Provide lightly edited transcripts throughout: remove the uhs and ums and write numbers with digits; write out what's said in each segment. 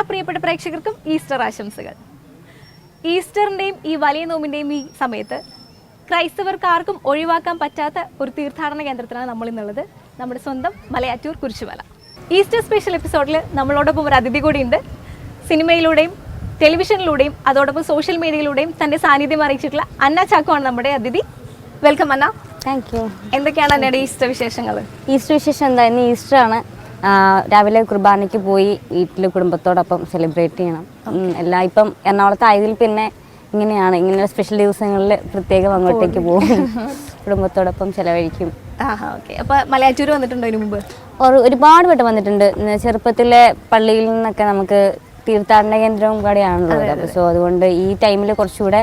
പ്രിയപ്പെട്ട പ്രേക്ഷകർക്കും ഈസ്റ്റർ ആശംസകൾ. ഈസ്റ്ററിൻ്റെയും ഈ വലിയ നോമ്പിൻ്റെയും ഈ സമയത്ത് ക്രൈസ്തവർക്ക് ആർക്കും ഒഴിവാക്കാൻ പറ്റാത്ത ഒരു തീർത്ഥാടന കേന്ദ്രത്തിലാണ് നമ്മൾ ഇന്നുള്ളത്, നമ്മുടെ സ്വന്തം മലയാറ്റൂർ കുരിശുമല. ഈസ്റ്റർ സ്പെഷ്യൽ എപ്പിസോഡിൽ നമ്മളോടൊപ്പം ഒരു അതിഥി കൂടിയുണ്ട്. സിനിമയിലൂടെയും ടെലിവിഷനിലൂടെയും അതോടൊപ്പം സോഷ്യൽ മീഡിയയിലൂടെയും തൻ്റെ സാന്നിധ്യം അറിയിച്ചിട്ടുള്ള അന്ന ചാക്കോ ആണ് നമ്മുടെ അതിഥി. Welcome Anna. Thank you. എന്തൊക്കെയാണ് അന്നയുടെ ഈസ്റ്റർ വിശേഷങ്ങൾ? ഈസ്റ്റർ വിശേഷം എന്താ, ഇന്ന് ഈസ്റ്റർ ആണ്. രാവിലെ കുർബാനയ്ക്ക് പോയി വീട്ടിൽ കുടുംബത്തോടൊപ്പം സെലിബ്രേറ്റ് ചെയ്യണം. ഇപ്പം എറണാകുളത്ത് ആയതിൽ പിന്നെ ഇങ്ങനെ സ്പെഷ്യൽ ദിവസങ്ങളിൽ പ്രത്യേകം അങ്ങോട്ടേക്ക് പോകും, കുടുംബത്തോടൊപ്പം ചെലവഴിക്കും. അപ്പോൾ മലയാറ്റൂർ വന്നിട്ടുണ്ടോ ഇതിനു മുമ്പ്? ഒരുപാട് വട്ടം വന്നിട്ടുണ്ട്. ചെറുപ്പത്തിലെ പള്ളിയിൽ നിന്നൊക്കെ നമുക്ക് തീർത്ഥാടന കേന്ദ്രവും കൂടെയാണുള്ളത്. അപ്പോൾ സോ അതുകൊണ്ട് ഈ ടൈമിൽ കുറച്ചുകൂടെ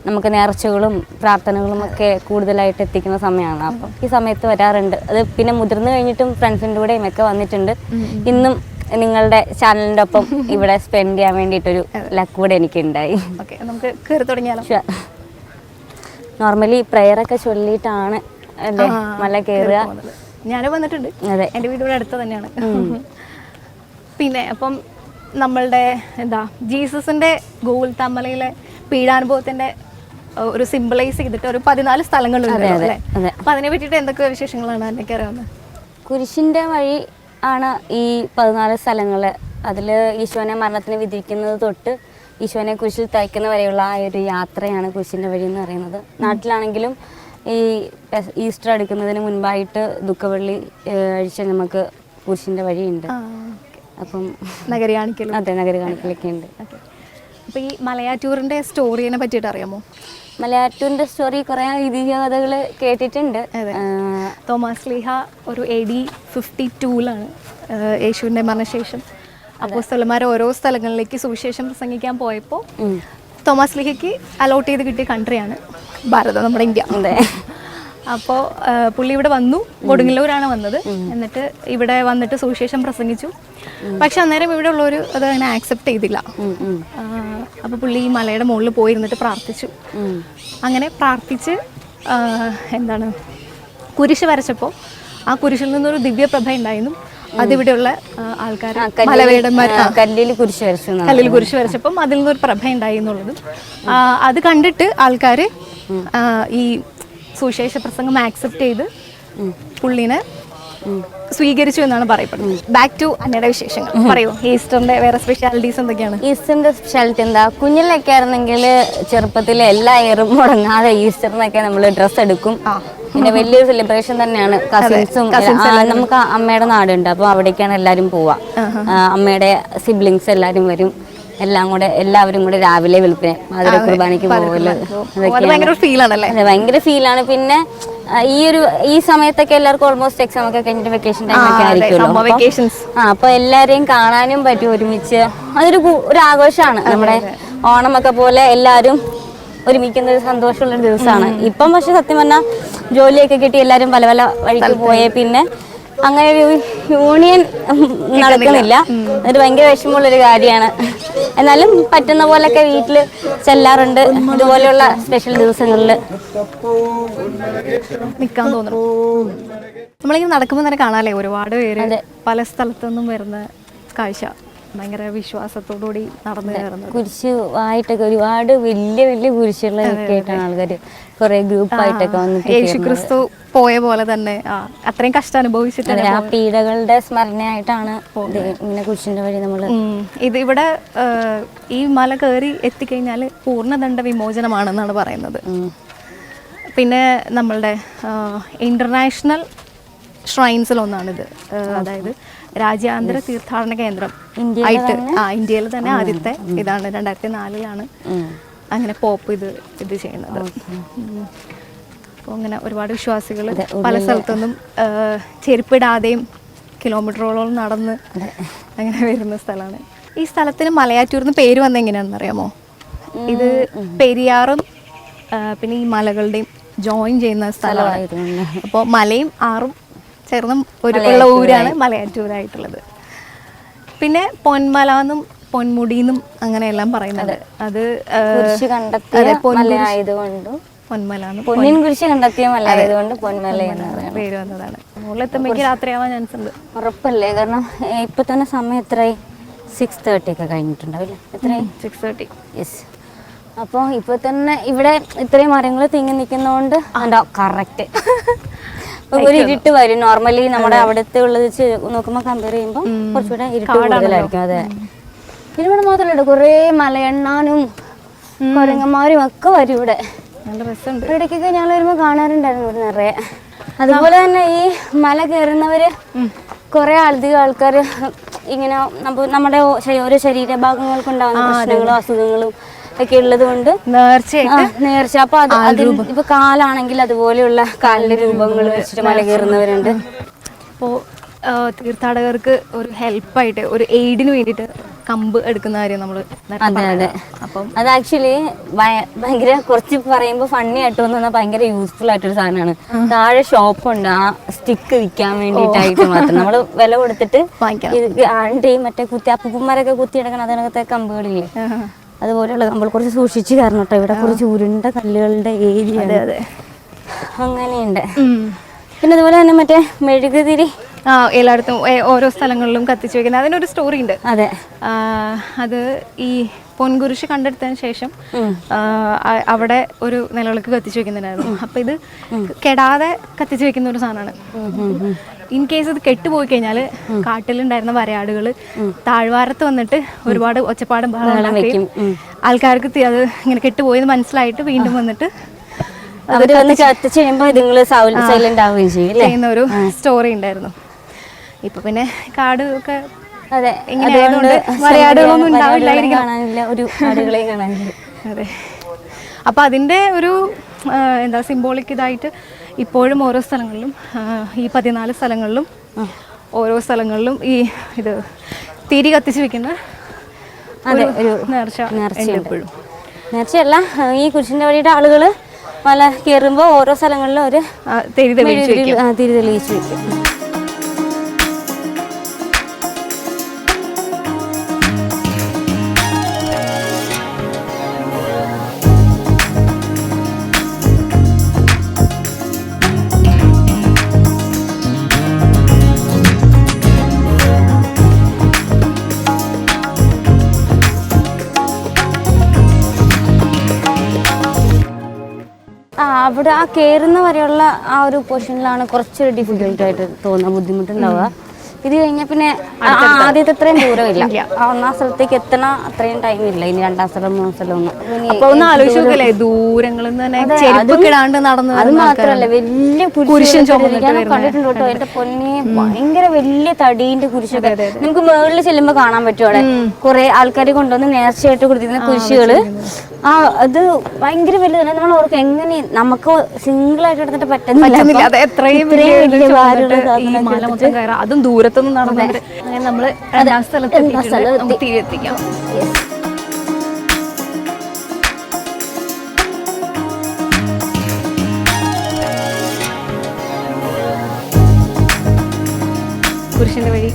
നമുക്ക് നേർച്ചകളും പ്രാർത്ഥനകളും ഒക്കെ കൂടുതലായിട്ട് എത്തിക്കുന്ന സമയമാണ്. അപ്പം ഈ സമയത്ത് വരാറുണ്ട്. അത് പിന്നെ മുതിർന്നു കഴിഞ്ഞിട്ടും ഫ്രണ്ട്സിൻ്റെ കൂടെയും ഒക്കെ വന്നിട്ടുണ്ട്. ഇന്നും നിങ്ങളുടെ ചാനലിൻ്റെ ഒപ്പം ഇവിടെ സ്പെൻഡ് ചെയ്യാൻ വേണ്ടിയിട്ടൊരു ലക്ക് കൂടെ എനിക്കുണ്ടായി. നമുക്ക് കയറി തുടങ്ങിയാലോ? നോർമലി പ്രെയറൊക്കെ ചൊല്ലിയിട്ടാണ് അല്ലേ മല കയറുക. ഞാനും വന്നിട്ടുണ്ട്. അതെ, എൻ്റെ വീടിവിടെ അടുത്ത് തന്നെയാണ്. പിന്നെ അപ്പം നമ്മളുടെ ജീസസിൻ്റെ ഗോകുൽ തമ്മലയിലെ പീഡാനുഭവത്തിൻ്റെ ഒരു സിംബലൈസ് ചെയ്തിട്ട് ഒരു 14 സ്ഥലങ്ങളുണ്ട് അല്ലേ? അപ്പം അതിനെ പറ്റിയിട്ട് എന്തൊക്കെ വിശേഷങ്ങളാണ് എന്നൊക്കെ അറിയാവുന്നത്? കുരിശിൻ്റെ വഴി ആണ് ഈ 14 സ്ഥലങ്ങൾ. അതിൽ ഈശോനെ മരണത്തിന് വിധിക്കുന്നത് തൊട്ട് ഈശോനെ കുരിശിൽ തയ്ക്കുന്ന വരെയുള്ള ആ ഒരു യാത്രയാണ് കുരിശിൻ്റെ വഴി എന്ന് പറയുന്നത്. നാട്ടിലാണെങ്കിലും ഈ ഈസ്റ്റർ അടുക്കുന്നതിന് മുൻപായിട്ട് ദുഃഖവെള്ളി ആഴ്ച നമുക്ക് കുരിശിൻ്റെ വഴിയുണ്ട്. അപ്പം നഗരി കാണിക്കലും. അതെ, നഗരി കാണിക്കലൊക്കെ ഉണ്ട്. അപ്പോൾ ഈ മലയാറ്റൂരിൻ്റെ സ്റ്റോറിനെ പറ്റിയിട്ട് അറിയാമോ? മലയാറ്റൂരിൻ്റെ സ്റ്റോറി കുറേ ഇതിഹാസകൾ കേട്ടിട്ടുണ്ട്. തോമാസ് ലീഹ ഒരു AD 52 യേശുവിൻ്റെ മരണശേഷം അപ്പോസ്തലന്മാർ ഓരോ സ്ഥലങ്ങളിലേക്ക് സുവിശേഷം പ്രസംഗിക്കാൻ പോയപ്പോൾ തോമാസ് ലീഹയ്ക്ക് അലോട്ട് ചെയ്ത് കിട്ടിയ കൺട്രിയാണ് ഭാരതം, നമ്മുടെ ഇന്ത്യ. അപ്പോൾ പുള്ളി ഇവിടെ വന്നു, കൊടുങ്ങല്ലൂരാണ് വന്നത്. എന്നിട്ട് ഇവിടെ വന്നിട്ട് സുവിശേഷം പ്രസംഗിച്ചു. പക്ഷെ അന്നേരം ഇവിടെ ഉള്ളവർ അത് അങ്ങനെ ആക്സെപ്റ്റ് ചെയ്തില്ല. അപ്പോൾ പുള്ളി ഈ മലയുടെ മുകളിൽ പോയിരുന്നിട്ട് പ്രാർത്ഥിച്ചു. അങ്ങനെ പ്രാർത്ഥിച്ച് കുരിശ് വരച്ചപ്പോൾ ആ കുരിശിൽ നിന്നൊരു ദിവ്യപ്രഭ ഉണ്ടായിരുന്നു. അതിവിടെയുള്ള ആൾക്കാർ മലവേടന്മാർ കല്ലിൽ കുരിശ് വരച്ചപ്പം അതിൽ നിന്നൊരു പ്രഭ ഉണ്ടായി എന്നുള്ളതും അത് കണ്ടിട്ട് ആൾക്കാർ ഈ സുവിശേഷ പ്രസംഗം ആക്സെപ്റ്റ് ചെയ്ത് പുള്ളിനെ സ്വീകരിച്ചു എന്നാണ് പറയപ്പെടുന്നത്. ബാക്ക് ടു അന്നയുടെ വിശേഷങ്ങൾ പറയൂ. ഈസ്റ്ററിന്റെ വേറെ സ്പെഷ്യാലിറ്റീസ് എന്തൊക്കെയാണ്? ഈസ്റ്ററിന്റെ സ്പെഷ്യാലിറ്റി എന്താ, കുഞ്ഞിലൊക്കെ ആയിരുന്നെങ്കിൽ ചെറുപ്പത്തിൽ എല്ലാ ഇയറും മുടങ്ങാതെ ഈസ്റ്ററിനൊക്കെ നമ്മൾ ഡ്രസ്സ് എടുക്കും. പിന്നെ വലിയൊരു സെലിബ്രേഷൻ തന്നെയാണ്. കസിൻസും നമുക്ക് അമ്മയുടെ നാടുണ്ട്, അപ്പോൾ അവിടേക്കാണ് എല്ലാവരും പോവുക. അമ്മയുടെ സിബ്ലിങ്സ് എല്ലാവരും വരും. എല്ലാവരും കൂടെ രാവിലെ വെളുപ്പിനെ അതിലെ കുർബാനയ്ക്ക് പോകല് ഭയങ്കര ഫീലാണ്. പിന്നെ ഈ സമയത്തൊക്കെ എല്ലാവർക്കും ഓൾമോസ്റ്റ് എക്സാം ഒക്കെ കഴിഞ്ഞിട്ട് വെക്കേഷൻ ടൈം ഒക്കെ ആയിരിക്കുമല്ലോ. അപ്പൊ എല്ലാരെയും കാണാനും പറ്റും ഒരുമിച്ച്. ഒരു ആഘോഷമാണ്. നമ്മുടെ ഓണമൊക്കെ പോലെ എല്ലാവരും ഒരുമിക്കുന്ന ഒരു സന്തോഷമുള്ളൊരു ദിവസമാണ്. ഇപ്പം പക്ഷെ സത്യം പറഞ്ഞാൽ ജോലിയൊക്കെ കിട്ടി എല്ലാവരും പല പല വഴിക്ക് പോയേ പിന്നെ അങ്ങനെ ഒരു യൂണിയൻ നടക്കുന്നില്ല. അത് ഭയങ്കര വിഷമമുള്ളൊരു കാര്യമാണ്. എന്നാലും പറ്റുന്ന പോലൊക്കെ വീട്ടിൽ ചെല്ലാറുണ്ട് ഇതുപോലെയുള്ള സ്പെഷ്യൽ ദിവസങ്ങളിൽ. നിൽക്കാൻ തോന്നുന്നു. നമ്മളിങ്ങനെ നടക്കുമ്പോൾ തന്നെ കാണാല്ലേ ഒരുപാട് പേര് പല സ്ഥലത്തുനിന്നും വരുന്ന കാഴ്ച. ഭയങ്കര വിശ്വാസത്തോടുകൂടി നടന്നു കയറുന്നത്. കുരിശ് ആയിട്ടൊക്കെ ഒരുപാട് വലിയ വലിയ കുരിശുകളൊക്കെ ആയിട്ടാണ് ആൾക്കാർ കുറെ ഗ്രൂപ്പായിട്ടൊക്കെ വന്നിട്ട് യേശുക്രിസ്തു പോയ പോലെ തന്നെ അത്രയും കഷ്ടം അനുഭവിച്ചിട്ടുണ്ട്. ആ പീഡകളുടെ സ്മരണയായിട്ടാണ് ഇങ്ങനെ കുരിശിന്റെ വഴി നമ്മൾ ഇവിടെ ഈ മല കയറി എത്തിക്കഴിഞ്ഞാൽ പൂർണ്ണദണ്ഡ വിമോചനമാണെന്നാണ് പറയുന്നത്. പിന്നെ നമ്മളുടെ ഇന്റർനാഷണൽ ഷ്രൈൻസിലൊന്നാണിത്. അതായത് രാജ്യാന്തര തീർത്ഥാടന കേന്ദ്രം ആയിട്ട് ഇന്ത്യയിൽ തന്നെ ആദ്യത്തെ ഇതാണ്. 2004 അങ്ങനെ പോപ്പ് ഇത് ചെയ്യുന്നത്. അപ്പോൾ അങ്ങനെ ഒരുപാട് വിശ്വാസികൾ പല സ്ഥലത്തുനിന്നും ചെരുപ്പിടാതെയും കിലോമീറ്ററോളം നടന്ന് അങ്ങനെ വരുന്ന സ്ഥലമാണ്. ഈ സ്ഥലത്തിന് മലയാറ്റൂർന്ന് പേര് വന്ന എങ്ങനെയാണെന്ന് അറിയാമോ? ഇത് പെരിയാറും പിന്നെ ഈ മലകളുടെയും ജോയിൻ ചെയ്യുന്ന സ്ഥലമാണ്. അപ്പോൾ മലയും ആറും ചേർന്ന് ഉള്ള ഊരാണ് മലയാറ്റൂരായിട്ടുള്ളത്. പിന്നെ പൊന്മല എന്നും പൊന്മുടിന്നും അങ്ങനെയെല്ലാം പറയുന്നത് അത് പൊന്നിൻ കുരിശ് കണ്ടെത്തിയ മലയായതുകൊണ്ട് പൊന്മല പേര് വന്നതാണ്. മുകളിലെത്തുമ്പോഴേക്ക് രാത്രിയാവാൻ ചാൻസ് ഉണ്ട്. ഉറപ്പല്ലേ? കാരണം ഇപ്പൊ തന്നെ സമയം എത്രയായി? 6:30 ഒക്കെ കഴിഞ്ഞിട്ടുണ്ടാവില്ലേ? എത്രയും 6:30. യെസ്. അപ്പോൾ ഇപ്പോൾ തന്നെ ഇവിടെ ഇത്രയും മരങ്ങൾ തിങ്ങി നിൽക്കുന്നതുകൊണ്ട് ഉണ്ടോ കറക്റ്റ് ഒരു ഇരുട്ട് വരും. നോർമലി നമ്മുടെ അവിടുത്തെ ഉള്ളത് വെച്ച് നോക്കുമ്പോൾ കമ്പയർ ചെയ്യുമ്പോൾ കുറച്ചുകൂടെ ഇരുട്ട് കൂടുതലായിരിക്കും. അതെ. ഇവിടെ മാത്രമല്ല കുറേ മലയെണ്ണാനും കുരങ്ങന്മാരും ഒക്കെ വരും ഇവിടെ. നല്ല രസമുണ്ട്. ഇടയ്ക്കൊക്കെ ഞങ്ങൾ വരുമ്പോൾ കാണാറുണ്ടായിരുന്നു ഇവിടെ നിറയെ. അതുപോലെ തന്നെ ഈ മല കയറുന്നവര് കുറെ അധികം ആൾക്കാർ ഇങ്ങനെ നമ്മുടെ ഓരോ ശരീരഭാഗങ്ങൾക്ക് ഉണ്ടാകുന്ന പ്രശ്നങ്ങളും അസുഖങ്ങളും ഒക്കെ ഉള്ളത് കൊണ്ട് നേർച്ച. അപ്പൊ അത് ഇപ്പൊ കാലാണെങ്കിൽ അതുപോലെയുള്ള കാലിന്റെ രൂപങ്ങൾ വെച്ചിട്ട് മല കയറുന്നവരുണ്ട്. അപ്പോൾ തീർത്ഥാടകർക്ക് ഒരു ഹെൽപ്പായിട്ട് ഒരു എയ്ഡിന് വേണ്ടിയിട്ട് കമ്പ് എടുക്കുന്ന കാര്യം നമ്മൾ. അതെ അതെ. അപ്പം അത് ആക്ച്വലി ഭയങ്കര കുറച്ച് പറയുമ്പോൾ ഫണ്ണി ആയിട്ട് തോന്നുന്ന ഭയങ്കര യൂസ്ഫുൾ ആയിട്ടൊരു സാധനമാണ്. താഴെ ഷോപ്പുണ്ട് ആ സ്റ്റിക്ക് വിൽക്കാൻ വേണ്ടിയിട്ടായിട്ട് മാത്രം നമ്മൾ വില കൊടുത്തിട്ട് ആണ്ടിയും മറ്റേ അപ്പൂപ്പന്മാരൊക്കെ കുത്തിയെടുക്കണം അതിനകത്തെ കമ്പുകളില്ലേ അതുപോലെയുള്ള കമ്പുകൾ കുറച്ച് സൂക്ഷിച്ച് കാരണം കേട്ടോ. ഇവിടെ കുറച്ച് ഉരുണ്ട കല്ലുകളുടെ ഏരിയ അങ്ങനെയുണ്ട്. പിന്നെ അതുപോലെ തന്നെ മറ്റേ മെഴുകുതിരി എല്ലായിടത്തും ഓരോ സ്ഥലങ്ങളിലും കത്തിച്ചു വെക്കുന്നത് അതിനൊരു സ്റ്റോറി ഉണ്ട്. അതെ. അത് ഈ പൊൻകുരിശ് കണ്ടെടുത്തതിന് ശേഷം അവിടെ ഒരു നിലവിളക്ക് കത്തിച്ചു വെക്കുന്നുണ്ടായിരുന്നു. അപ്പൊ ഇത് കെടാതെ കത്തിച്ചു വെക്കുന്ന ഒരു സാധനമാണ്. ഇൻ കേസ് ഇത് കെട്ടുപോയി കഴിഞ്ഞാൽ കാട്ടിലുണ്ടായിരുന്ന വരയാടുകൾ താഴ്വാരത്ത് വന്നിട്ട് ഒരുപാട് ഒച്ചപ്പാടും ബഹളം വയ്ക്കും. ആൾക്കാർക്ക് അത് ഇങ്ങനെ കെട്ടുപോയെന്ന് മനസ്സിലായിട്ട് വീണ്ടും വന്നിട്ട് ചെയ്യുന്ന ഒരു സ്റ്റോറി ഉണ്ടായിരുന്നു. ഇപ്പൊ പിന്നെ കാട് ഒക്കെ ഇങ്ങനെ ആയതുകൊണ്ട് വരയാടുകളൊന്നും ഉണ്ടാവില്ലായിരിക്കും. അതെ. അപ്പൊ അതിന്റെ ഒരു എന്താ സിംബോളിക് ഇതായിട്ട് ഇപ്പോഴും ഓരോ സ്ഥലങ്ങളിലും ഈ 14 സ്ഥലങ്ങളിലും ഓരോ സ്ഥലങ്ങളിലും ഈ ഇത് തിരി കത്തിച്ച് വെക്കുന്ന ഒരു നേർച്ചയുണ്ട്. നേർച്ചയല്ല, ഈ കുരിശിന്റെ വഴിയുടെ ആളുകള് മല കയറുമ്പോൾ ഓരോ സ്ഥലങ്ങളിലും ഒരു തിരി തെളിയിച്ച് വെക്കും. അവിടെ ആ കയറുന്ന വരെയുള്ള ആ ഒരു പോർഷനിലാണ് കുറച്ചൊരു ഡിഫിക്കൽട്ടായിട്ട് തോന്നുക, ബുദ്ധിമുട്ടുണ്ടാവുക. ഇത് കഴിഞ്ഞാൽ പിന്നെ ആദ്യത്തെ അത്രയും ദൂരമില്ല. ആ ഒന്നാം സ്ഥലത്തേക്ക് എത്തണ അത്രയും ടൈം ഇല്ല. ഇനി രണ്ടാം സ്ഥലം മൂന്നാം സ്ഥലം ഒന്നും. അത് മാത്രല്ല വലിയ കുരിശ് കണ്ടിട്ടുണ്ട് കേട്ടോ. എന്റെ പൊന്നെ ഭയങ്കര വലിയ തടീന്റെ കുരിശൊക്കെ നമുക്ക് മുകളിൽ ചെല്ലുമ്പോ കാണാൻ പറ്റും. അവിടെ കുറെ ആൾക്കാർ കൊണ്ടുവന്ന് നേർച്ചയായിട്ട് കൊടുത്തിരുന്ന കുരിശുകള്. അത് ഭയങ്കര വലുതാണ്. നമ്മൾ ഓർക്ക് എങ്ങനെ നമുക്ക് സിംഗിൾ ആയിട്ട് എടുത്തിട്ട് പറ്റുന്നില്ല. അതും ദൂരത്തൊന്നും നടന്നിട്ട് അങ്ങനെ നമ്മള് രണ്ടാം സ്ഥലത്ത് തിരിയെത്തിക്കാം. കുരിശിന്റെ വഴി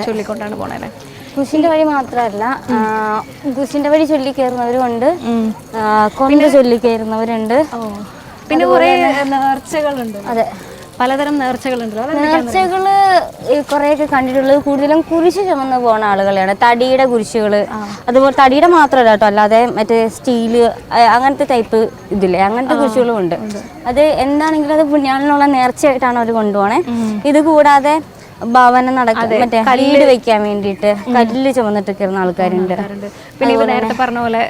ചൊല്ലിക്കൊണ്ടാണ് പോണല്ലേ. കുരിശിന്റെ വഴി മാത്രമല്ല, കുരിശിന്റെ വഴി ചൊല്ലി കയറുന്നവരുണ്ട്, കൊണ്ട് ചൊല്ലി കയറുന്നവരുണ്ട്. പിന്നെ കുറെ നേർച്ചകളുണ്ട്. അതെ, പലതരം നേർച്ചകളുണ്ട്. നേർച്ചകള് കുറെയൊക്കെ കണ്ടിട്ടുള്ളത് കൂടുതലും കുരിശ് ചുമന്ന് പോകുന്ന ആളുകളെയാണ്. തടിയുടെ കുരിശുകള്, അതുപോലെ തടിയുടെ മാത്രമല്ല കേട്ടോ, അല്ലാതെ മറ്റേ സ്റ്റീല് അങ്ങനത്തെ ടൈപ്പ് ഇതില്ലേ, അങ്ങനത്തെ കുരിശുകളും ഉണ്ട്. അത് എന്താണെങ്കിലും അത് പുണ്യാളിനുള്ള നേർച്ചയായിട്ടാണ് അവർ കൊണ്ടുപോകണേ. ഇത് കൂടാതെ ഭവനം നടക്കും, മറ്റേ വീട് വെക്കാൻ വേണ്ടിയിട്ട് കല്ല് ചുമന്നിട്ട് കയറുന്ന ആൾക്കാരുണ്ട്. പിന്നെ നേരത്തെ പറഞ്ഞ പോലെ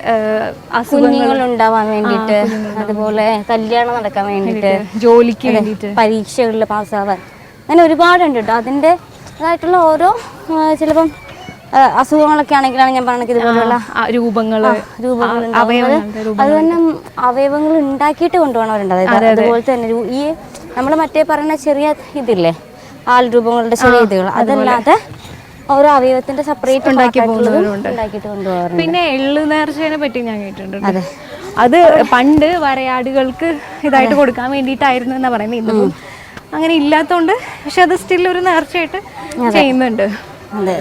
കുഞ്ഞുങ്ങൾ ഉണ്ടാവാൻ വേണ്ടിയിട്ട്, അതുപോലെ കല്യാണം നടക്കാൻ വേണ്ടിയിട്ട്, ജോലിക്ക് വേണ്ടിയിട്ട്, പരീക്ഷകളിൽ പാസ്സാവാൻ, അങ്ങനെ ഒരുപാടുണ്ട് കേട്ടോ. അതിൻ്റെ അതായിട്ടുള്ള ഓരോ ചിലപ്പം അസുഖങ്ങളൊക്കെ ആണെങ്കിലാണ് ഞാൻ പറഞ്ഞത് ഇതുപോലുള്ള രൂപങ്ങളുണ്ടാവുന്നത്. അത് തന്നെ അവയവങ്ങൾ ഉണ്ടാക്കിയിട്ട് കൊണ്ടുപോകണവരുണ്ട്. അതായത് അതുപോലെ തന്നെ ഈ നമ്മൾ മറ്റേ പറയുന്ന ചെറിയ ഇതില്ലേ ആൾ രൂപങ്ങളുടെ ചെറിയ ഇതുകൾ, അതല്ലാതെ ഓരോ അവയവത്തിന്റെ സെപ്പറേറ്റ് ഉണ്ടാക്കിയിട്ട് കൊണ്ടുപോകാറുണ്ട്. പിന്നെ എള്ളു നേർച്ചയെ പറ്റി ഞാൻ കേട്ടിട്ടുണ്ട്. അതെ, അത് പണ്ട് വരയാടുകൾക്ക് ഇതായിട്ട് കൊടുക്കാൻ വേണ്ടിയിട്ടായിരുന്നു എന്നാ പറയുന്നത്. ഇന്നും അങ്ങനെ ഇല്ലാത്തതുകൊണ്ട് പക്ഷെ അത് സ്റ്റിൽ ഒരു നേർച്ചയായിട്ട് ചെയ്യുന്നുണ്ട്. അതെ.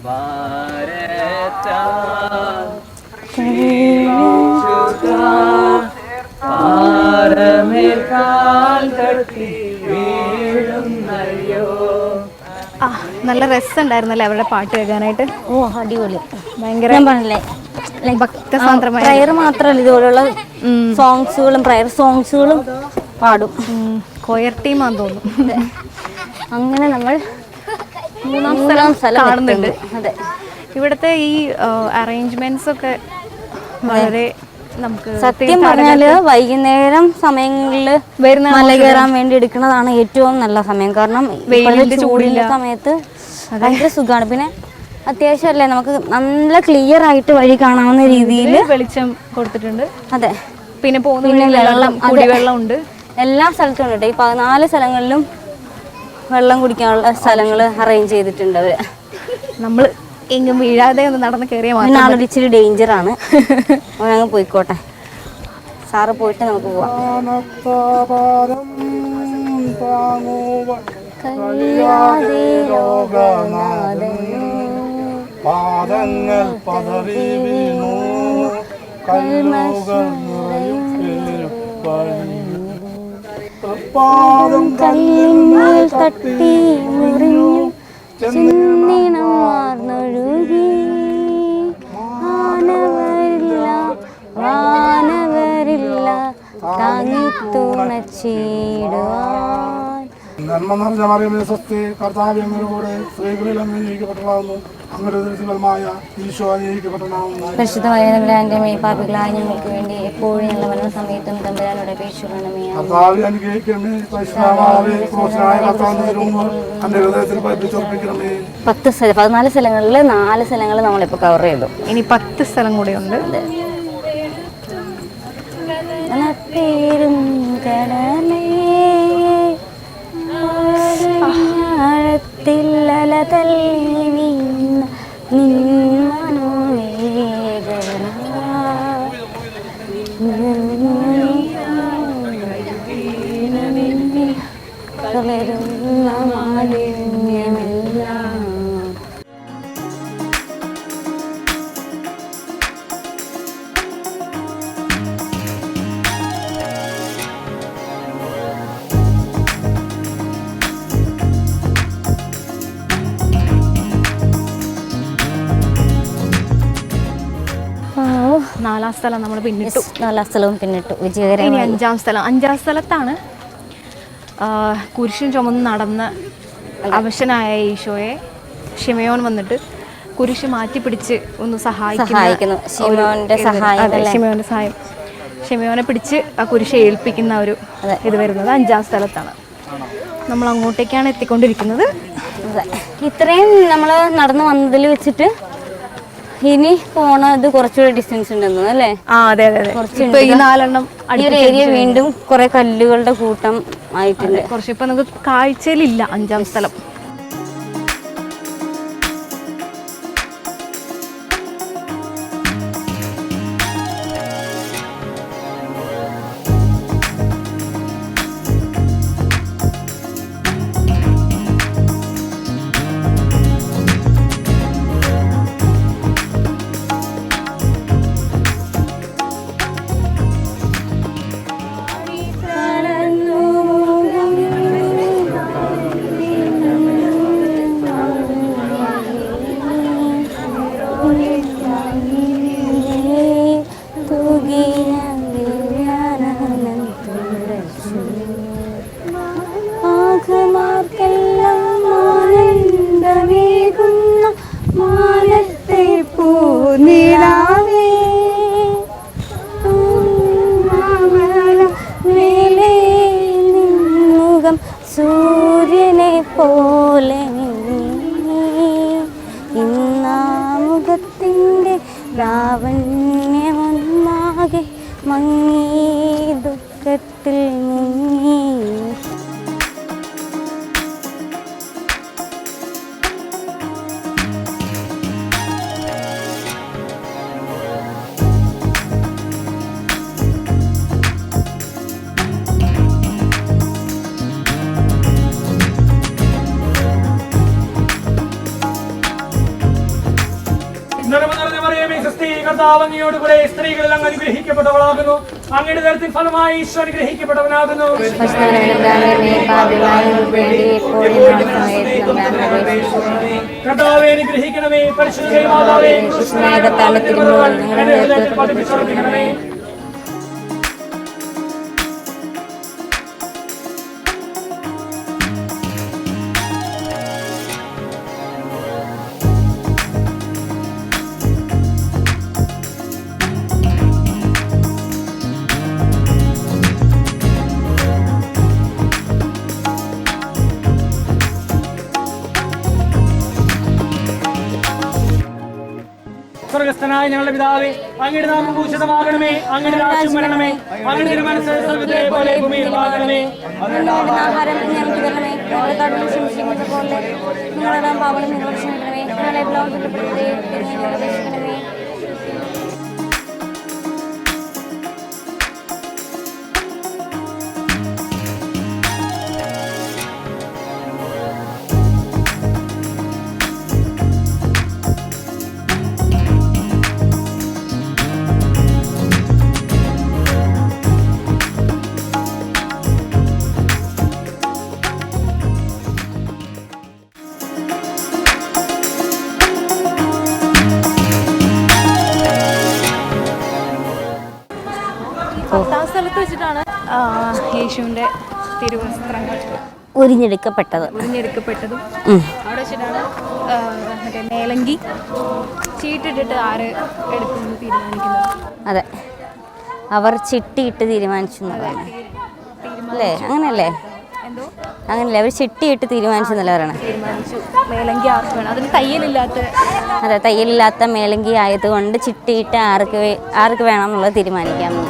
ഭാരത തലമേൽക്കാൽ തട്ടി വീഴുന്നയ്യോ. ആ നല്ല രസമുണ്ടായിരുന്നല്ലേ അവരുടെ പാട്ട് കേൾക്കാനായിട്ട്. ഓ അടിപൊളി, ഭയങ്കര ഞാൻ പറഞ്ഞില്ലേ ഭക്തസാന്ദ്രമായ പ്രയർ മാത്രമല്ല ഇതുപോലുള്ള സോങ്സുകളും പ്രയർ സോങ്സുകളും പാടും. കൊയർ ടീമാന്ന് തോന്നുന്നു. അങ്ങനെ നമ്മൾ മൂന്നാം സ്ഥലം കാണുന്നുണ്ട്. അതെ, ഇവിടുത്തെ ഈ അറേഞ്ച്മെന്റ്സ് ഒക്കെ വളരെ നമുക്ക് സത്യം പറഞ്ഞാല് വൈകുന്നേരം സമയങ്ങളിൽ മല കയറാൻ വേണ്ടി എടുക്കുന്നതാണ് ഏറ്റവും നല്ല സമയം. കാരണം വെയിലിന്റെ ചൂടിന്റെ സമയത്ത് ഭയങ്കര സുഖമാണ്. പിന്നെ അത്യാവശ്യമല്ലേ നമുക്ക് നല്ല ക്ലിയർ ആയിട്ട് വഴി കാണാവുന്ന രീതിയിൽ വെളിച്ചം കൊടുത്തിട്ടുണ്ട്. അതെ, പിന്നെ വെള്ളം, കുടിവെള്ളം ഉണ്ട്. എല്ലാ സ്ഥലത്തും ഉണ്ട്. ഈ 14 സ്ഥലങ്ങളിലും വെള്ളം കുടിക്കാനുള്ള സ്ഥലങ്ങൾ അറേഞ്ച് ചെയ്തിട്ടുണ്ട് അവര്. നമ്മൾ എങ്ങും വീഴാതെ ഒന്ന് നടന്ന് കയറിയാൽ നാളൊരു ഇച്ചിരി ഡേഞ്ചറാണ്. ഞങ്ങൾ പോയിക്കോട്ടെ, സാറ് പോയിട്ട് നമുക്ക് പോവാം. പാദങ്ങൾ പതറി വീണു, പാദം കല്ലിന്മേൽ തട്ടി മുറിഞ്ഞു ചെന്നിണമാർന്നൊഴുകി. ആനവരില്ല വാനവരില്ല താങ്ങി തുണച്ചിടുവാൻ. നന്മ നിറഞ്ഞ മറിയമേ സ്വസ്തി, കർത്താവ് അങ്ങയുടെ കൂടെ സ്ത്രീകളിൽ അങ്ങ് അനുഗ്രഹിക്കപ്പെട്ടവളാകുന്നു. അങ്ങയുടെ ദരിദ്രമായ ഈശോ അനുഗ്രഹിക്കപ്പെട്ടവനാകുന്നു. പരിശുദ്ധമായ തമ്പുരാന്റെ അമ്മേ, പാപികളായ ഞങ്ങൾക്ക് വേണ്ടി എപ്പോഴും ഞങ്ങളുടെ മരണസമയത്തും തമ്പുരാനോട് അപേക്ഷിക്കണമേ. കർത്താവെ അനുഗ്രഹിക്കണമേ. പരിശുദ്ധമായ ക്രൂശനായ കർത്താവിന്റെ തിരുമുമ്പിൽ എൻ്റെ ഹൃദയത്തിൽ പതിപ്പിച്ചുറപ്പിക്കണമേ. 14 സ്ഥലങ്ങളിൽ 4 സ്ഥലങ്ങൾ നമ്മളിപ്പോൾ കവർ ചെയ്തു. ഇനി 10 സ്ഥലം കൂടെ ഉണ്ട്. പേരും കടലേ ആഴത്തിൽ അലതല്ലി വീണ നിന്മനോവേദന കലരുന്ന മാലിന്യമെല്ലാം. നാലാം സ്ഥലം നമ്മൾ പിന്നിട്ടു. 4 സ്ഥലവും പിന്നിട്ടു വിജയകരമായി. ഇനി 5-ാം സ്ഥലം. 5-ാം സ്ഥലത്താണ് കുരിശും ചുമന്ന് നടന്ന അവശനായ ഈശോയെ ശിമയോൻ വന്നിട്ട് കുരിശ് മാറ്റി പിടിച്ച് ഒന്ന് സഹായിക്കുന്നു. ശിമയോന്റെ സഹായം, ശിമയോനെ പിടിച്ച് ആ കുരിശ് ഏൽപ്പിക്കുന്ന ഒരു ഇത് വരുന്നത് 5-ാം സ്ഥലത്താണ്. നമ്മൾ അങ്ങോട്ടേക്കാണ് എത്തിക്കൊണ്ടിരിക്കുന്നത്. ഇത്രയും നമ്മൾ നടന്നു വന്നതിൽ വെച്ചിട്ട് ഇനി പോണത് കുറച്ചുകൂടി ഡിസ്റ്റൻസ് ഉണ്ടെന്ന് അല്ലേ? അതെ അതെ, ഈ 4 ഈ ഒരു ഏരിയ വീണ്ടും കുറെ കല്ലുകളുടെ കൂട്ടം ആയിട്ടുണ്ട്. കുറച്ച് ഇപ്പൊ നമുക്ക് കാഴ്ചയിലില്ല 5-ാം സ്ഥലം. സൂര്യനെ പോലെ ഇന്നാമുഖത്തിൻ്റെ ലാവണ്യമൊന്നാകെ മങ്ങി ദുഃഖത്തിൽ മുങ്ങി. നന്മ നിറഞ്ഞ മറിയമേ സ്വസ്തി, കർത്താവ് അങ്ങയോട് കൂടെ സ്ത്രീകളിൽ അങ്ങ് അനുഗ്രഹിക്കപ്പെട്ടവളാകുന്നു. അങ്ങയുടെ തരത്തിൽ ഫലമായി ഈശോ അനുഗ്രഹിക്കപ്പെട്ടവനാകുന്നു. കർത്താവെ അനുഗ്രഹിക്കണമേ. പരിശുദ്ധ മാതാവേ പഠിപ്പിച്ചുറപ്പിക്കണമേ. സ്വർഗസ്ഥനായ ഞങ്ങളുടെ പിതാവേ, അങ്ങയുടെ നാമം പൂജിതമാകണമേ. അങ്ങയുടെ രാജ്യം വരണമേ. അങ്ങയുടെ തിരുമനസ്സ് സ്വർഗ്ഗത്തിലെ പോലെ ഭൂമിയിലുമാകണമേ. ആഹാരം ഞങ്ങൾക്ക് തരണമേ. ഞങ്ങളുടെ കടലിൽ ക്ഷമിക്കുന്നത് പോലെ നിങ്ങളുടെ പാവനം നിങ്ങൾ ക്ഷമിക്കണമേ. ഞങ്ങളെ പ്രലോഭനപ്പെടുത്തരുതേ. ഞങ്ങളെ രക്ഷിക്കണമേ. പത്താം സ്ഥലത്ത് വെച്ചിട്ടാണ് യേശുവിൻ്റെ തിരുവസ്ത്രങ്ങൾ ഉരിഞ്ഞെടുക്കപ്പെട്ടതും അവിടെ വെച്ചിട്ടാണ് മറ്റേ മേലങ്കി ചീട്ടിട്ടിട്ട് ആര് എടുക്കുമെന്ന് തീരുമാനിക്കുന്നത്. അതെ, അവർ ചിട്ടിയിട്ട് തീരുമാനിച്ചു അല്ലേ? അങ്ങനെയല്ലേ? എന്തോ അങ്ങനല്ലേ, അവർ ചിട്ടിയിട്ട് തീരുമാനിച്ചു എന്നല്ലേ പറയണേ? തീരുമാനിച്ചു മേലങ്കി ആർക്ക് വേണം. അതിന് തയ്യലില്ലാത്ത അതെ, തയ്യലില്ലാത്ത മേലങ്കി ആയതുകൊണ്ട് ചിട്ടിയിട്ട് ആർക്ക് വേണം എന്നുള്ളത് തീരുമാനിക്കാമെന്ന്.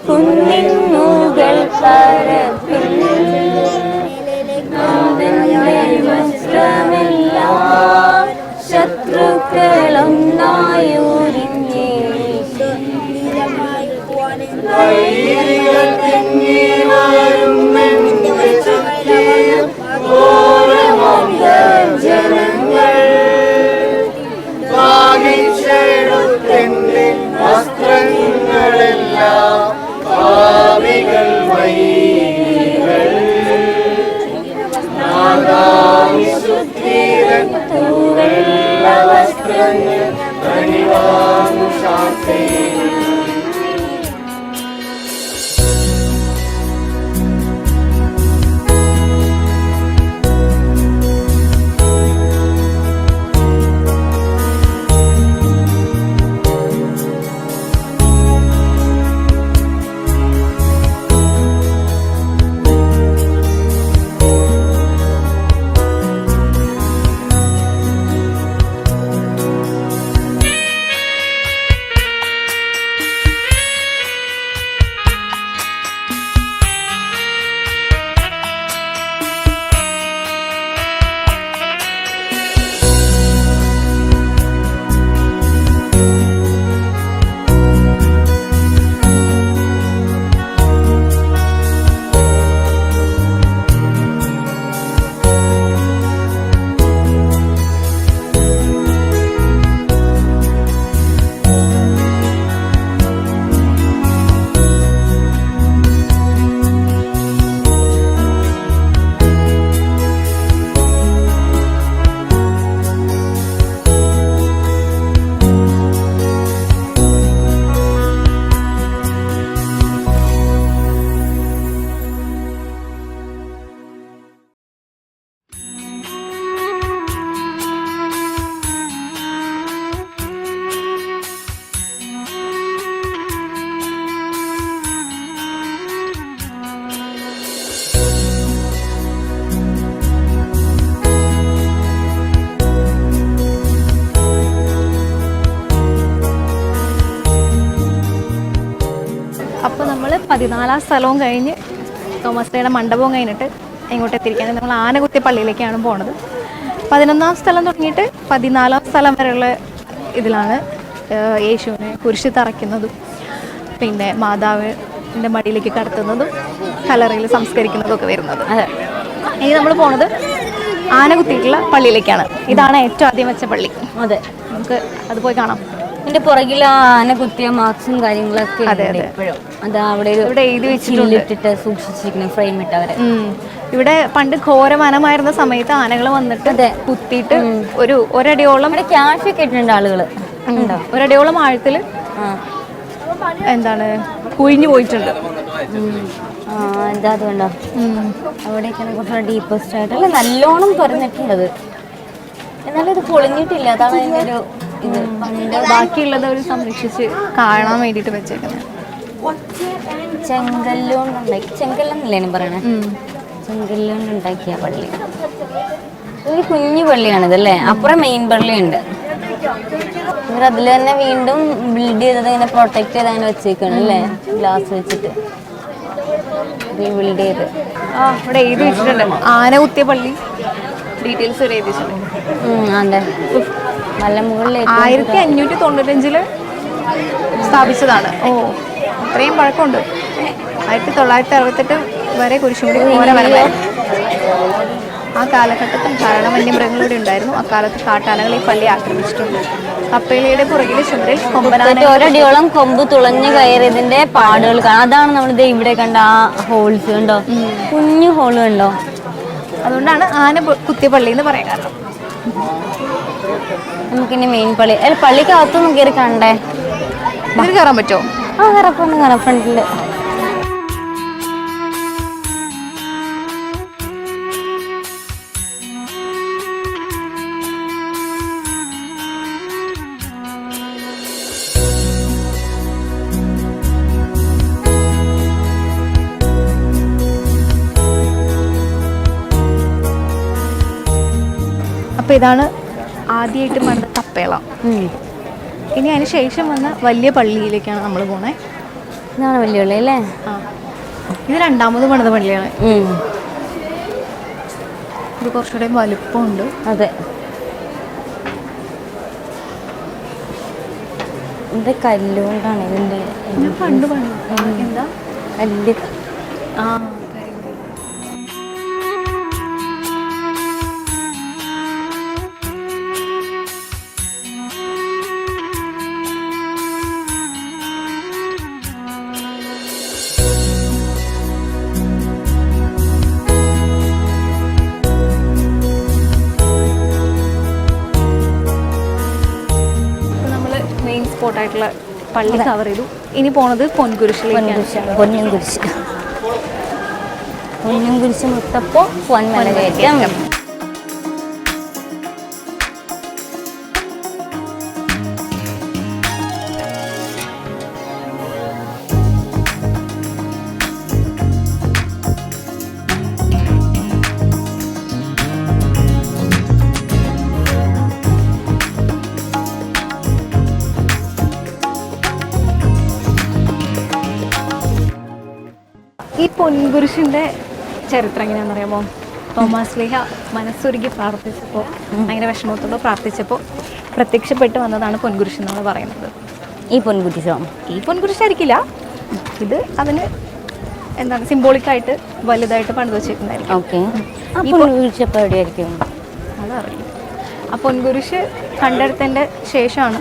കുന്നിന്നുകൾ പരപ്പിൽ വസ്ത്രമെല്ലാം ശത്രുക്കളൊന്നായൂരിഞ്ഞേ വസ്ത്രങ്ങളെല്ലാം ഭാവികൾ വൈകൾ വസ്ത്രങ്ങൾ കണിവാങ്ങു ശാസ്ത്രേ. 14-ാം സ്ഥലവും കഴിഞ്ഞ് തോമസ് ലീഹയുടെ മണ്ഡപവും കഴിഞ്ഞിട്ട് ഇങ്ങോട്ട് എത്തിയിരിക്കുകയാണ്. നമ്മൾ ആനകുത്തിയ പള്ളിയിലേക്കാണ് പോണത്. 11-ാം സ്ഥലം തുടങ്ങിയിട്ട് 14-ാം സ്ഥലം വരെയുള്ള ഇതിലാണ് യേശുവിനെ കുരിശ് തറയ്ക്കുന്നതും പിന്നെ മാതാവിൻ്റെ മടിയിലേക്ക് കടത്തുന്നതും കല്ലറയിൽ സംസ്കരിക്കുന്നതും ഒക്കെ വരുന്നത്. ഇനി നമ്മൾ പോണത് ആനകുത്തിയിട്ടുള്ള പള്ളിയിലേക്കാണ്. ഇതാണ് ഏറ്റവും ആദ്യം വെച്ച പള്ളി. അതെ, നമുക്ക് അത് പോയി കാണാം. ഇതിന്റെ പുറകിൽ ആന കുത്തിയ മാർക്സും കാര്യങ്ങളൊക്കെ ഇപ്പോഴും അതാ അവിടെ എഴുതി വെച്ചിട്ട് സൂക്ഷിച്ചിരിക്കുന്ന ഫ്രെയിം ഇട്ടവരെ. ഇവിടെ പണ്ട് ഘോര വനമായിരുന്ന സമയത്ത് ആനകൾ വന്നിട്ട് കുത്തിയിട്ട് ഒരടിയോളം ക്യാഷ് ഒക്കെ ഇട്ടിട്ടുണ്ട് ആളുകൾ. ഒരടിയോളം ആഴത്തില് എന്താണ് കുഴിഞ്ഞു പോയിട്ടുണ്ട്. എന്താ അതുകൊണ്ടോ അവിടേക്കാണ് കുറച്ചുകൂടെ ഡീപ്പസ്റ്റ് ആയിട്ടല്ല നല്ലോണം തുറന്നിട്ടുള്ളത്. എന്നാലും ഇത് പൊളിഞ്ഞിട്ടില്ല. അതാണ് അതിൻ്റെ ഒരു ഇത്. ബാക്കിയുള്ളത് അവർ സംരക്ഷിച്ച് കാണാൻ വേണ്ടിയിട്ട് വെച്ചേക്കുന്നത്. ചെങ്കല്ലുകൊണ്ടുണ്ടാക്കി, ചെങ്കല്ലെന്നല്ലേ പറയണേ, ചെങ്കല്ലുകൊണ്ടുണ്ടാക്കിയ പള്ളി. ഒരു കുഞ്ഞു പള്ളിയാണിതല്ലേ. അപ്പുറം മെയിൻ പള്ളിയുണ്ട്. ഇവർ അതിൽ തന്നെ വീണ്ടും ബിൽഡ് ചെയ്തത് ഇങ്ങനെ പ്രൊട്ടക്ട് ചെയ്ത് അങ്ങനെ വെച്ചേക്കാണ് അല്ലേ, ഗ്ലാസ് വെച്ചിട്ട് ബിൽഡ് ചെയ്ത്. ഇവിടെ എഴുതി വെച്ചിട്ടുണ്ട് ആന കുത്തിയ പള്ളി ഡീറ്റെയിൽസ് വരെ എഴുതി വെച്ചിട്ടുണ്ട്. അതെ, മലമുകളിൽ 1595 സ്ഥാപിച്ചതാണ്. അത്രയും പഴക്കമുണ്ട്. 1968 വരെ കുരിശുമുടി ഘോര വനമായിരുന്നു. ആ കാലഘട്ടത്തിൽ ധാരാളം വന്യമൃഗങ്ങളുടെ ഉണ്ടായിരുന്നു. അക്കാലത്ത് കാട്ടാനകൾ ഈ പള്ളി ആക്രമിച്ചിട്ടുണ്ട്. കപ്പേലിയുടെ പുറകിലെ ചുമരിൽ കൊമ്പനാന ഒരടിയോളം കൊമ്പ് തുളഞ്ഞു കയറിയതിന്റെ പാടുകൾ കാണാം. അതാണ് നമ്മളിത് ഇവിടെ കണ്ട ആ ഹോൾസ് കണ്ടോ, കുഞ്ഞു ഹോള് കണ്ടോ. അതുകൊണ്ടാണ് ആന കുത്തിയ പള്ളി എന്ന് പറയാൻ കാരണം. നമുക്കിനി മെയിൻ പള്ളി പള്ളിക്കകത്തൊന്നും കയറി കണ്ടേ. ഇതിൽ കയറാൻ പറ്റുമോ? കയറാം ഫ്രണ്ടില്. അപ്പോൾ ഇതാണ് ആദ്യമായിട്ട് പണിത കപ്പേള. ഇനി അതിന് ശേഷം വന്ന വലിയ പള്ളിയിലേക്കാണ് നമ്മൾ പോണേ. ഇതാണ് വലിയ പള്ളി അല്ലേ? ഇത് രണ്ടാമത് പണിത പള്ളിയാണ്. ഇത് കുറച്ചുകൂടെ വലുപ്പമുണ്ട്. അതെ, ഇത് കല്ലുകൊണ്ടാണ് ഇതിൻ്റെ പണ്ട് പണി. എന്താ കല്ല്? സ്പോട്ടായിട്ടുള്ള പള്ളി കവർ ചെയ്തു. ഇനി പോണത് പൊൻകുരിശിലേക്കാണ്. പൊന്നുംകുരിശ് മുത്തപ്പോ പൊന്മല കയറ്റം. ഈ പൊൻകുരിശിൻ്റെ ചരിത്രം എങ്ങനെയാണെന്ന് അറിയാമോ? തോമാസ് ലീഹ മനസ്സൊരുക്കി പ്രാർത്ഥിച്ചപ്പോൾ, ഭയങ്കര വിഷമത്തോടെ പ്രാർത്ഥിച്ചപ്പോൾ പ്രത്യക്ഷപ്പെട്ട് വന്നതാണ് പൊൻകുരിശ് എന്നാണ് പറയുന്നത്. ഈ പൊൻകുരിശോ? ഈ പൊൻകുരിശായിരിക്കില്ല, ഇത് അതിന് എന്താണ് സിംബോളിക്കായിട്ട് വലുതായിട്ട് പണിത് വെച്ചിട്ടുണ്ടായിരിക്കും. ഓക്കെ, ഈ പൊൻകുരിശ് എപ്പോൾ എവിടെയായിരിക്കും അതറിയില്ല. ആ പൊൻകുരിശ് കണ്ടെടുത്തതിൻ്റെ ശേഷമാണ്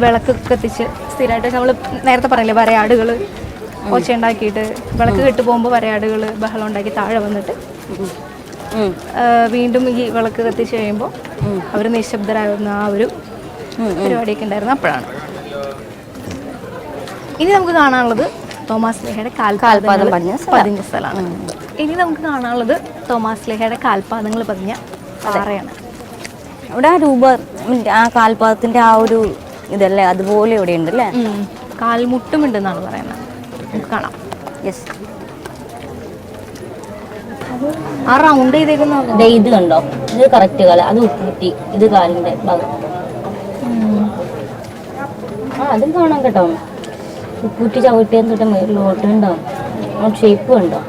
വിളക്ക് കത്തിച്ച് സ്ഥിരമായിട്ട് നമ്മൾ നേരത്തെ പറഞ്ഞില്ലേ വരയാടുകൾ ഒച്ച ഉണ്ടാക്കിയിട്ട് വിളക്ക് കെട്ടു പോകുമ്പോൾ വരയാടുകൾ ബഹളം ഉണ്ടാക്കി താഴെ വന്നിട്ട് വീണ്ടും ഈ വിളക്ക് കത്തിച്ച് കഴിയുമ്പോൾ അവർ നിശബ്ദരാകുന്ന ആ ഒരു പരിപാടിയൊക്കെ ഉണ്ടായിരുന്നു. അപ്പോഴാണ് ഇനി നമുക്ക് കാണാനുള്ളത് തോമാസ് ലീഹയുടെ കാൽപാദം പതിഞ്ഞ സ്ഥലമാണ്. ഇനി നമുക്ക് കാണാനുള്ളത് തോമാസ് ലീഹയുടെ കാൽപാദങ്ങൾ പതിഞ്ഞ പാറയാണ്. അവിടെ ആ ആ കാൽപാദത്തിന്റെ ആ ഒരു ഇതല്ലേ അതുപോലെ ഇവിടെ ഉണ്ട് അല്ലേ? കാൽമുട്ടുമുണ്ടെന്നാണ് പറയുന്നത്. നമുക്ക് കാണാം. യെസ്, ആ റൗണ്ട് ചെയ്തേക്കുന്ന ഇത് കണ്ടോ, ഇത് കറക്റ്റ് കാല, അത് ഉപ്പുറ്റി, ഇത് കാലിന്റെ ഭാഗം. അതും കാണാം കേട്ടോ. ഉപ്പൂറ്റി ചവിട്ടിയാൽ തൊട്ട് മേളിലോട്ട് ഉണ്ടാവും. ഷേപ്പ് ഉണ്ടോ?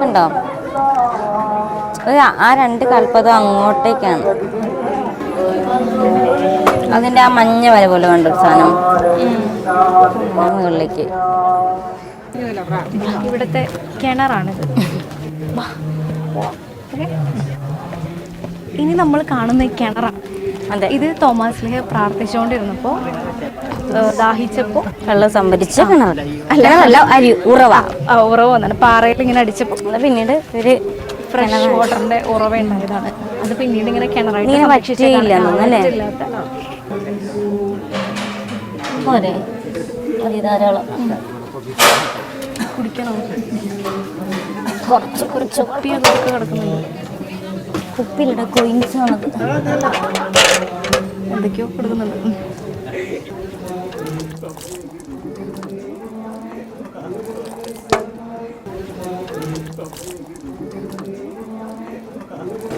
ഉണ്ടോ? ആ 2 കാൽപാദം അങ്ങോട്ടേക്കാണ്. അതിന്റെ ആ മഞ്ഞ വര പോലെ കണ്ടൊരു സാധനം മുകളിലേക്ക്. ഇവിടുത്തെ കിണറാണിത്. ഇനി നമ്മൾ കാണുന്ന ഈ കിണറാണ്. അതെ, ഇത് തോമാസ് ലീഹ പ്രാർത്ഥിച്ചുകൊണ്ടിരുന്നപ്പോൾ ദാഹിച്ചപ്പോൾ വെള്ളം സംഭരിച്ച കിണർ. അല്ല, അരി ഉറവ. ഉറവ വന്നാണ് പാറയിൽ ഇങ്ങനെ അടിച്ചപ്പോൾ പിന്നീട് ഒരു ഫ്രഷ് വാട്ടറിന്റെ ഉറവ ഉണ്ടായതാണ്. അത് പിന്നീട് ഇങ്ങനെ കിണറായിട്ട് ഇങ്ങനെ വറ്റിയില്ല അല്ലേ? പോരെ, മതി, ധാരാളം. കുടിക്കണോ? കുറച്ച് കുപ്പി അതൊക്കെ കിടക്കുന്നുണ്ട്. കുപ്പിയിലിട കോയിൻസ് ആണത്. എന്തൊക്കെയോ കൊടുക്കുന്നുണ്ട്.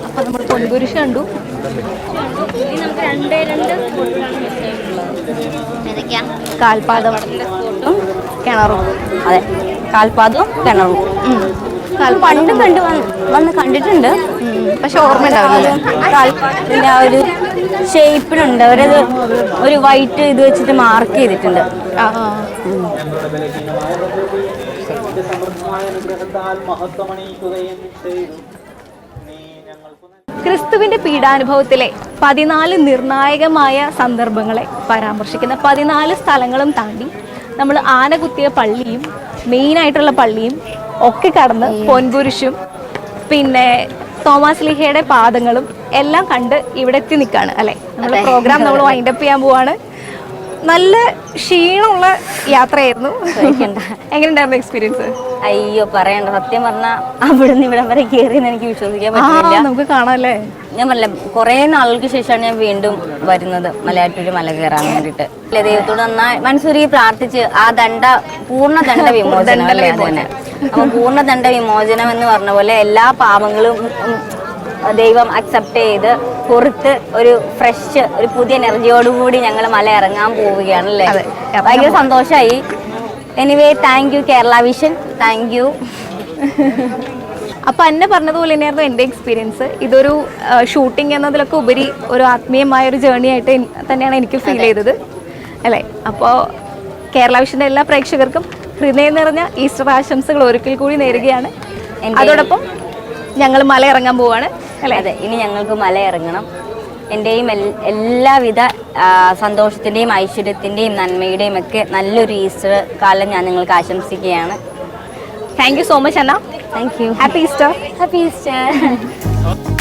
അപ്പൊ നമ്മൾ പൊൻകുരിശ് കണ്ടു. കാൽപാദം കിണറും. അതെ, കാൽപാദവും കിണറും. പണ്ട് വന്ന് കണ്ടിട്ടുണ്ട്, പക്ഷെ ഓർമ്മ ഉണ്ടാവില്ല. കാൽപാദത്തിന്റെ ആ ഒരു ഷേപ്പിനുണ്ട്. അവരത് ഒരു വൈറ്റ് ഇത് വെച്ചിട്ട് മാർക്ക് ചെയ്തിട്ടുണ്ട്. ക്രിസ്തുവിന്റെ പീഡാനുഭവത്തിലെ 14 നിർണായകമായ സന്ദർഭങ്ങളെ പരാമർശിക്കുന്ന 14 സ്ഥലങ്ങളും താണ്ടി നമ്മൾ ആനകുത്തിയ പള്ളിയും മെയിനായിട്ടുള്ള പള്ളിയും ഒക്കെ കടന്ന് പൊൻകുരിശും പിന്നെ തോമാസ് ലീഹയുടെ പാദങ്ങളും എല്ലാം കണ്ട് ഇവിടെ എത്തി നിൽക്കുകയാണ് അല്ലേ. നമ്മുടെ പ്രോഗ്രാം നമ്മൾ വൈൻഡപ്പ് ചെയ്യാൻ പോവാണ്. നല്ല ക്ഷീണമുള്ള യാത്രയായിരുന്നു. എങ്ങനെയുണ്ടായിരുന്നു എക്സ്പീരിയൻസ്? അയ്യോ, പറയണ്ട. സത്യം പറഞ്ഞാൽ അവിടുന്ന് ഇവിടെ വരെ കയറിയെന്ന് എനിക്ക് വിശ്വസിക്കാൻ പറ്റില്ല. നമുക്ക് കാണാമല്ലേ. ഞാൻ പറഞ്ഞില്ല, കുറെ നാളുകൾക്ക് ശേഷമാണ് ഞാൻ വീണ്ടും വരുന്നത് മലയാറ്റൂര് മല കയറാൻ വേണ്ടിയിട്ട്. അല്ലെ, ദൈവത്തോട് നന്നായി മനസ്സുരുകി പ്രാർത്ഥിച്ച് ആ പൂർണ്ണ ദണ്ഡ വിമോചനം അല്ലേ, അതുതന്നെ. അപ്പൊ പൂർണ്ണ ദണ്ഡ വിമോചനം എന്ന് പറഞ്ഞ പോലെ എല്ലാ പാപങ്ങളും ദൈവം അക്സെപ്റ്റ് ചെയ്ത് പുറത്ത് ഒരു ഫ്രഷ്, ഒരു പുതിയ എനർജിയോടുകൂടി ഞങ്ങൾ മല ഇറങ്ങാൻ പോവുകയാണല്ലേ. ഭയങ്കര സന്തോഷമായി. Anyway, thank you Kerala vision, thank you. അപ്പം എന്നെ പറഞ്ഞതുപോലെ തന്നെയായിരുന്നു എൻ്റെ എക്സ്പീരിയൻസ്. ഇതൊരു ഷൂട്ടിംഗ് എന്നതിലൊക്കെ ഉപരി ഒരു ആത്മീയമായ ഒരു ജേർണി ആയിട്ട് തന്നെയാണ് എനിക്ക് ഫീൽ ചെയ്തത് അല്ലേ. അപ്പോൾ കേരള വിഷൻ്റെ എല്ലാ പ്രേക്ഷകർക്കും ഹൃദയം നിറഞ്ഞ ഈസ്റ്റർ ആശംസകൾ ഒരിക്കൽ കൂടി നേരുകയാണ്. അതോടൊപ്പം ഞങ്ങൾ മല ഇറങ്ങാൻ പോവാണ് അല്ലേ. അതെ, ഇനി ഞങ്ങൾക്ക് മല ഇറങ്ങണം. എൻ്റെയും എല്ലാവിധ സന്തോഷത്തിൻ്റെയും ഐശ്വര്യത്തിൻ്റെയും നന്മയുടെയും ഒക്കെ നല്ലൊരു ഈസ്റ്റർ കാലം ഞാൻ നിങ്ങൾക്ക് ആശംസിക്കുകയാണ്. Thank you so much Anna. Thank you. Happy Easter. Happy Easter.